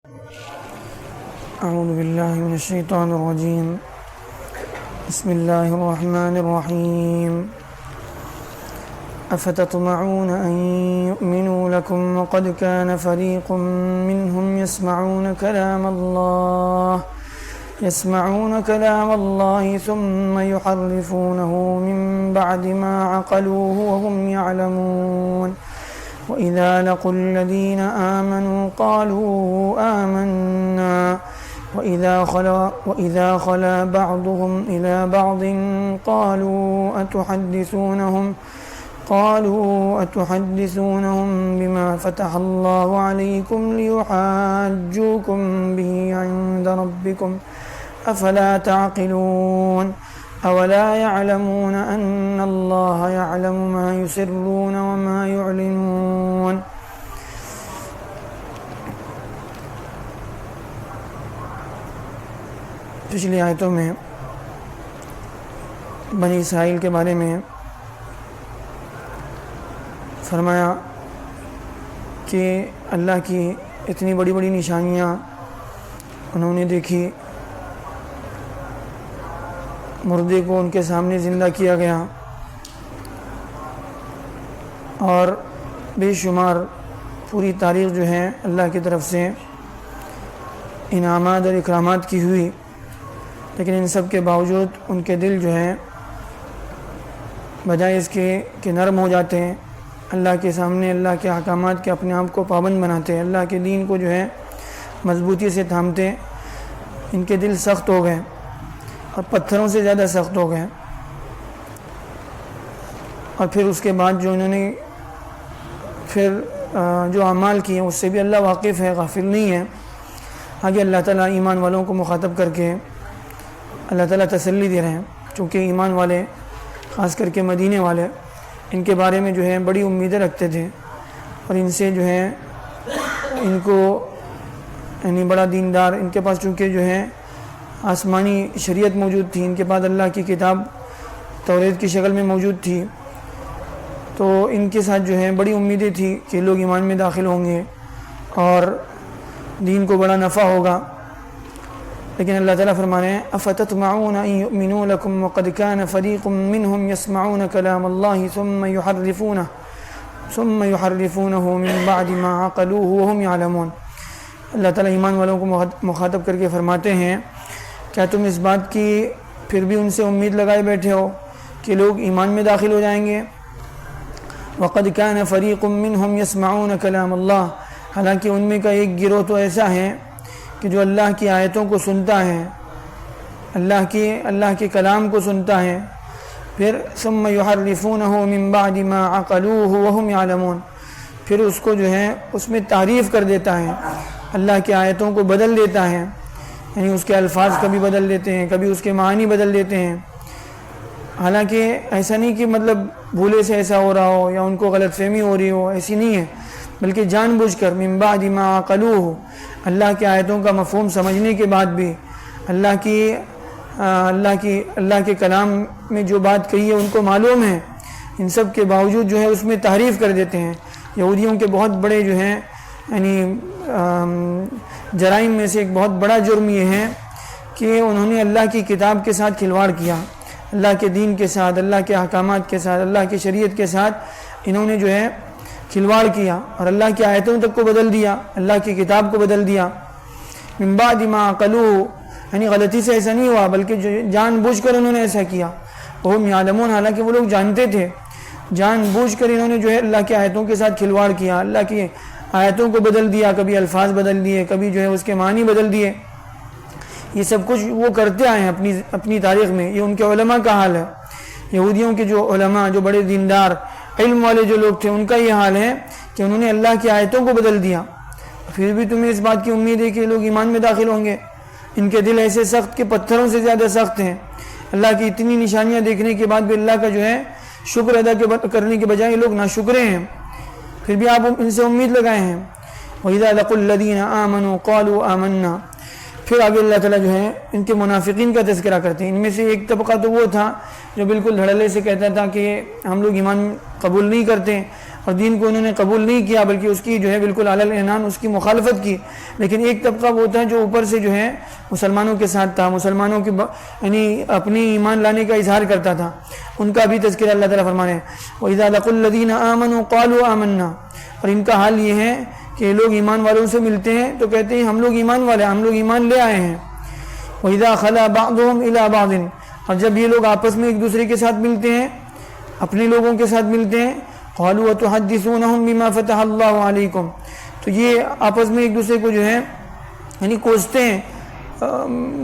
اعوذ باللہ من الشیطان الرجیم بسم اللہ الرحمن الرحیم افتطمعون ان يؤمنوا لكم وقد كان فريق منهم يسمعون كلام الله ثم يحرفونه من بعد ما عقلوه وهم يعلمون وإذا لقوا الذين آمنوا قالوا آمنا وإذا خلا بعضهم إلى بعض قالوا أتحدثونهم بما فتح الله عليكم ليحاجوكم به عند ربكم أفلا تعقلون أولا يعلمون أن الله يعلم ما يسرون وما يعلنون. پچھلی آیتوں میں بنی اسرائیل کے بارے میں فرمایا کہ اللہ کی اتنی بڑی بڑی نشانیاں انہوں نے دیکھی، مردے کو ان کے سامنے زندہ کیا گیا، اور بے شمار پوری تاریخ جو ہے اللہ کی طرف سے انعامات اور اکرامات کی ہوئی، لیکن ان سب کے باوجود ان کے دل جو ہے بجائے اس کے کہ نرم ہو جاتے ہیں، اللہ کے سامنے اللہ کے احکامات کے اپنے آپ کو پابند بناتے ہیں، اللہ کے دین کو جو ہے مضبوطی سے تھامتے، ان کے دل سخت ہو گئے اور پتھروں سے زیادہ سخت ہو گئے. اور پھر اس کے بعد جو انہوں نے پھر جو اعمال کیے اس سے بھی اللہ واقف ہے، غافل نہیں ہے. آگے اللہ تعالیٰ ایمان والوں کو مخاطب کر کے اللہ تعالیٰ تسلی دے رہے ہیں، چونکہ ایمان والے خاص کر کے مدینے والے ان کے بارے میں جو ہے بڑی امیدیں رکھتے تھے، اور ان سے جو ہے ان کو یعنی بڑا دیندار، ان کے پاس چونکہ جو ہے آسمانی شریعت موجود تھی، ان کے پاس اللہ کی کتاب توریت کی شکل میں موجود تھی، تو ان کے ساتھ جو ہے بڑی امیدیں تھی کہ لوگ ایمان میں داخل ہوں گے اور دین کو بڑا نفع ہوگا. لیکن اللہ تعالیٰ فرما رہے ہیں افتطمعون ان یؤمنوا لکم وقد کان فریق منهم يسمعون کلام اللہ ثم یحرفونه من بعد ما عقلوه وهم يعلمون. اللہ تعالیٰ ایمان والوں کو مخاطب کر کے فرماتے ہیں کیا تم اس بات کی پھر بھی ان سے امید لگائے بیٹھے ہو کہ لوگ ایمان میں داخل ہو جائیں گے؟ وقد كان فريق منهم يسمعون كلام اللہ، حالانکہ ان میں کا ایک گروہ تو ایسا ہے کہ جو اللہ کی آیتوں کو سنتا ہے، اللہ کے کلام کو سنتا ہے، پھر ثم يحرفونه من بعد ما عقلوه وهم يعلمون، پھر اس کو جو ہے اس میں تعریف کر دیتا ہے، اللہ کی آیتوں کو بدل دیتا ہے، یعنی اس کے الفاظ کبھی بدل دیتے ہیں، کبھی اس کے معنی بدل دیتے ہیں. حالانکہ ایسا نہیں کہ مطلب بھولے سے ایسا ہو رہا ہو یا ان کو غلط فہمی ہو رہی ہو، ایسی نہیں ہے، بلکہ جان بوجھ کر من بعد ما عقلوه، اللہ کی آیتوں کا مفہوم سمجھنے کے بعد بھی اللہ کے کلام میں جو بات کہی ہے ان کو معلوم ہے، ان سب کے باوجود جو ہے اس میں تحریف کر دیتے ہیں. یہودیوں کے بہت بڑے جو ہیں یعنی جرائم میں سے ایک بہت بڑا جرم یہ ہے کہ انہوں نے اللہ کی کتاب کے ساتھ کھلواڑ کیا، اللہ کے دین کے ساتھ، اللہ کے احکامات کے ساتھ، اللہ کی شریعت کے ساتھ انہوں نے جو ہے کھلواڑ کیا اور اللہ کی آیتوں تک کو بدل دیا، اللہ کی کتاب کو بدل دیا. من بعد ما عقلوه، یعنی غلطی سے ایسا نہیں ہوا بلکہ جان بوجھ کر انہوں نے ایسا کیا. وہم یعلمون، حالانکہ وہ لوگ جانتے تھے، جان بوجھ کر انہوں نے جو ہے اللہ کی آیتوں کے ساتھ کھلواڑ کیا، اللہ کی آیتوں کو بدل دیا، کبھی الفاظ بدل دیے، کبھی جو ہے اس کے معنی بدل دیے. یہ سب کچھ وہ کرتے آئے ہیں اپنی تاریخ میں. یہ ان کے علماء کا حال ہے. یہودیوں کے جو علماء، جو بڑے دیندار علم والے جو لوگ تھے، ان کا یہ حال ہے کہ انہوں نے اللہ کی آیتوں کو بدل دیا. پھر بھی تمہیں اس بات کی امید ہے کہ لوگ ایمان میں داخل ہوں گے. ان کے دل ایسے سخت کہ پتھروں سے زیادہ سخت ہیں. اللہ کی اتنی نشانیاں دیکھنے کے بعد بھی اللہ کا جو ہے شکر ادا کرنے کے بجائے یہ لوگ ناشکرے ہیں. پھر بھی آپ ان سے امید لگائے ہیں. وَإِذَا لَقُوا الَّذِينَ آمَنُوا قَالُوا آمَنَّا، پھر آگے اللہ تعالیٰ جو ہے ان کے منافقین کا تذکرہ کرتے ہیں. ان میں سے ایک طبقہ تو وہ تھا جو بالکل دھڑلے سے کہتا تھا کہ ہم لوگ ایمان قبول نہیں کرتے اور دین کو انہوں نے قبول نہیں کیا بلکہ اس کی جو ہے بالکل علی العنان اس کی مخالفت کی. لیکن ایک طبقہ وہ تھا جو اوپر سے جو ہے مسلمانوں کے ساتھ تھا, مسلمانوں کے یعنی اپنی ایمان لانے کا اظہار کرتا تھا. ان کا بھی تذکرہ اللہ تعالیٰ فرمانے ہیں وَإِذَا لَقُوا الَّذِينَ آمَنُوا قَالُوا آمَنَّا, اور ان کا حال یہ ہے کہ لوگ ایمان والوں سے ملتے ہیں تو کہتے ہیں ہم لوگ ایمان والے ہیں, ہم لوگ ایمان لے آئے ہیں. وَإِذَا خَلَا بَعْضُهُمْ إِلَىٰ بَعْضٍ, اور جب یہ لوگ آپس میں ایک دوسرے کے ساتھ ملتے ہیں, اپنے لوگوں کے ساتھ ملتے ہیں, قَالُوا وَتُحَدِّثُونَهُمْ بِمَا فَتَحَ اللَّهُ عَلَيْكُمْ, تو یہ آپس میں ایک دوسرے کو جو ہے یعنی کوستے ہیں,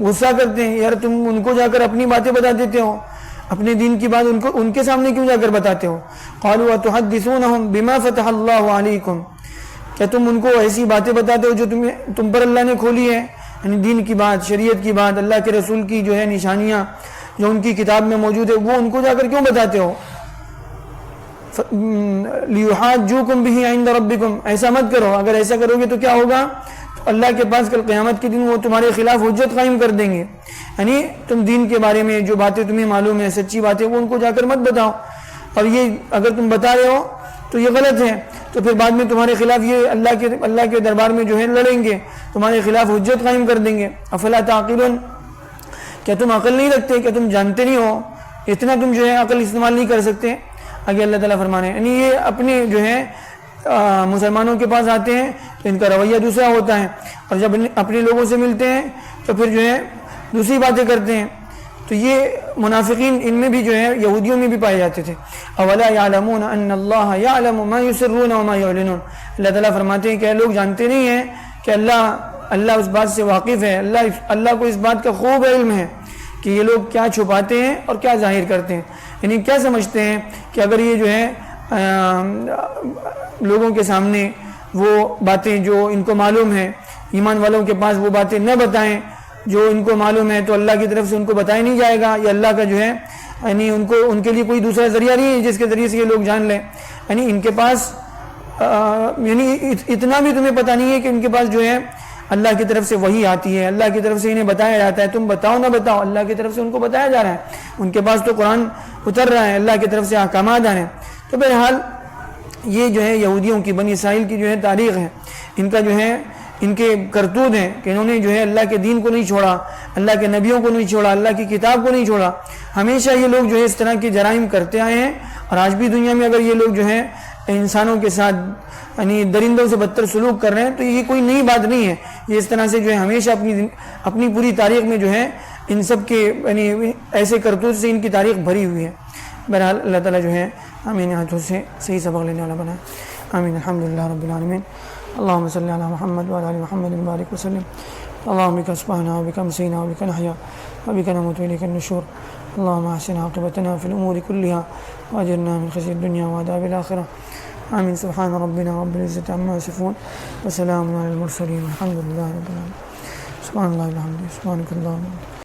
غصہ کرتے ہیں, یار تم ان کو جا کر اپنی باتیں بتا دیتے ہو, اپنے دین کی بات ان کے سامنے کیوں جا کر بتاتے ہو. قَالُوا وَتُحَدِّثُونَهُمْ بِمَا فَتَحَ اللَّهُ عَلَيْكُمْ, کیا تم ان کو ایسی باتیں بتاتے ہو جو تم پر اللہ نے کھولی ہے, یعنی دین کی بات, شریعت کی بات, اللہ کے رسول کی جو ہے نشانیاں جو ان کی کتاب میں موجود ہے وہ ان کو جا کر کیوں بتاتے ہو. لِيُحَاجُّوكُمْ بِهِ عِنْدَ رَبِّكُمْ, ایسا مت کرو, اگر ایسا کرو گے تو کیا ہوگا, تو اللہ کے پاس کل قیامت کے دن وہ تمہارے خلاف حجت قائم کر دیں گے. یعنی تم دین کے بارے میں جو باتیں تمہیں معلوم ہے, سچی باتیں, وہ ان کو جا کر مت بتاؤ, اور یہ اگر تم بتا رہے ہو تو یہ غلط ہے, تو پھر بعد میں تمہارے خلاف یہ اللہ کے دربار میں جو ہے لڑیں گے, تمہارے خلاف حجت قائم کر دیں گے. افلا تعقلون, کیا تم عقل نہیں رکھتے, کیا تم جانتے نہیں ہو, اتنا تم جو ہے عقل استعمال نہیں کر سکتے. آگے اللہ تعالیٰ فرمانے ہیں یعنی یہ اپنے جو ہے مسلمانوں کے پاس آتے ہیں تو ان کا رویہ دوسرا ہوتا ہے, اور جب اپنے لوگوں سے ملتے ہیں تو پھر جو ہے دوسری باتیں کرتے ہیں. تو یہ منافقین ان میں بھی جو ہے یہودیوں میں بھی پائے جاتے تھے. اولا یعلمون ان اللہ یعلم ما یسرون وما یعلنون, اللہ تعالیٰ فرماتے ہیں کہ لوگ جانتے نہیں ہیں کہ اللہ اس بات سے واقف ہے, اللہ کو اس بات کا خوب علم ہے کہ یہ لوگ کیا چھپاتے ہیں اور کیا ظاہر کرتے ہیں. یعنی کیا سمجھتے ہیں کہ اگر یہ جو ہے لوگوں کے سامنے وہ باتیں جو ان کو معلوم ہے, ایمان والوں کے پاس وہ باتیں نہ بتائیں جو ان کو معلوم ہے, تو اللہ کی طرف سے ان کو بتایا نہیں جائے گا, یا اللہ کا جو ہے یعنی ان کے لیے کوئی دوسرا ذریعہ نہیں ہے جس کے ذریعے سے یہ لوگ جان لیں. یعنی ان کے پاس یعنی اتنا بھی تمہیں پتہ نہیں ہے کہ ان کے پاس جو ہے اللہ کی طرف سے وحی آتی ہے, اللہ کی طرف سے انہیں بتایا جاتا ہے. تم بتاؤ نہ بتاؤ, اللہ کی طرف سے ان کو بتایا جا رہا ہے, ان کے پاس تو قرآن اتر رہا ہے, اللہ کی طرف سے احکامات آ رہے ہیں. تو بہرحال یہ جو ہے یہودیوں کی, بنی اسرائیل کی جو ہے تاریخ ہے, ان کا جو ہے ان کے کرتوت ہیں کہ انہوں نے جو ہے اللہ کے دین کو نہیں چھوڑا, اللہ کے نبیوں کو نہیں چھوڑا, اللہ کی کتاب کو نہیں چھوڑا. ہمیشہ یہ لوگ جو ہے اس طرح کے جرائم کرتے آئے ہیں, اور آج بھی دنیا میں اگر یہ لوگ جو ہے انسانوں کے ساتھ یعنی درندوں سے بدتر سلوک کر رہے ہیں تو یہ کوئی نئی بات نہیں ہے. یہ اس طرح سے جو ہے ہمیشہ اپنی پوری تاریخ میں جو ہے ان سب کے یعنی ایسے کرتوت سے ان کی تاریخ بھری ہوئی ہے. بہرحال اللہ تعالیٰ جو ہے ہمیں ہاتھوں سے صحیح سبق لینے والا بنائے. آمین. الحمدللہ رب العالمین. اللہم صلی علی محمد وعلی آل محمد وبارک وسلم. اللہم بک اصبحنا وبک امسینا وبک نحیا وبک نموت والیک النشور. اللہم احسن عاقبتنا فی الامور کلها واجرنا من خزي الدنیا وعذاب الآخرة. آمین. سبحان ربنا رب العزة عما یصفون وسلام علی المرسلین والحمد للہ رب العالمین. سبحان اللہ والحمد للہ. سبحانک اللہم